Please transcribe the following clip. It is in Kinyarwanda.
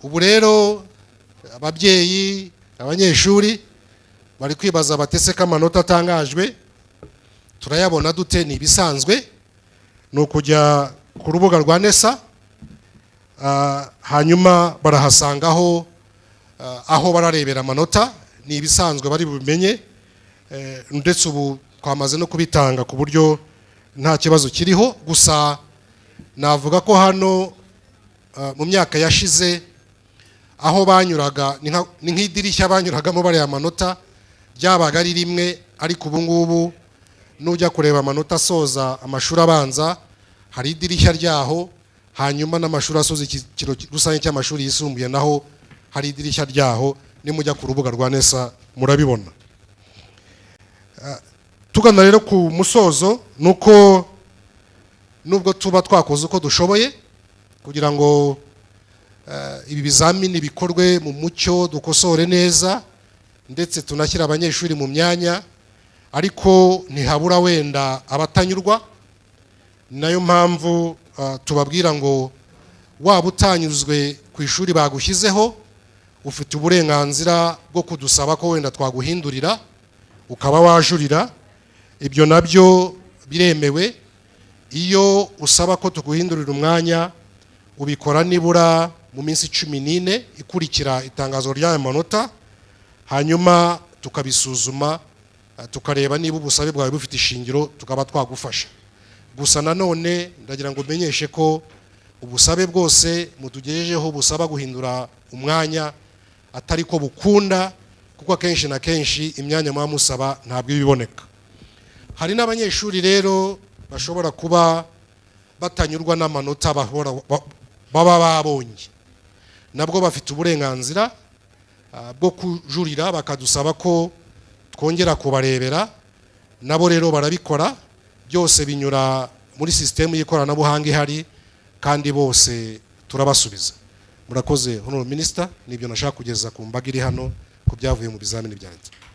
ubu rero ababyeyi abanyeshuri bari kwibaza batese ko amanota atangajwe turayabona dute? Ni ibisanzwe ni ukujya ku rubuga rwa NESA hanyuma barahasangaho aho bararebera amanota. Ni ibisanzwe bari bubimenye, ndetse ubu twamaze no kubitanga ku buryo nta kibazo kiriho. Gusa navuga ko hano mu myaka yashize aho banyuraga ni nk'idirishya banyuragamo bariya amanota byabaga ari rimwe, ariko ubu ngubu nujya kureba amanota asoza amashuri abanza hari idirishya ryaho, hanyuma n'amashuri asoza ikiciro rusange cy'amashuri yisumbuye naho hari idirishya ryaho. Nimujya ku rubuga rwa NESA murabibona. Tugana rero ku musozo, nuko nubwo tuba twakoze uko dushoboye kugira ngo ibi bizamini bikorwe mu mucyo, dukosore neza ndetse tunashyira abanyeshuri mu myanya, ariko ntihabura wenda abatanyurwa. Nayo mpamvu tubabwira ngo waba utanyuzwe ku ishuri bagushyizeho, ufite uburenganzira bwo kudusaba ko wenda twaguhindurira ukaba wajurira. Ibyo nabyo biremewe. Iyo usaba ko tuguhindurira umwanya ubikora nibura mu minsi 14 ikurikira itangazo ry'aya manota, hanyuma tukabisuzuma tukareba niba ubusabe bwawe bufite ishingiro, tukaba twagufasha. Gusa nanone ndagira ngo umenyeshe ko ubusabe bwose mutugejejeho busaba guhindura umwanya atari ko bukunda, kuko akenshi na kenshi imyanya muba musaba ntabwo ibiboneka. Hari n'abanyeshuri rero bashobora kuba batanyurwa n'amanota baba babonye, nabwo bafite uburenganzira bwo kujurira bakadusaba ko twongera kubarebera. Nabo rero barabikora, byose binyura muri system y'ikoranabuhanga ihari kandi bose turabasubiza. Murakoze Honorable Minister, nibyo nashaka kugeza ku mbaga iri hano ku byavuye mu bizamini byanjye.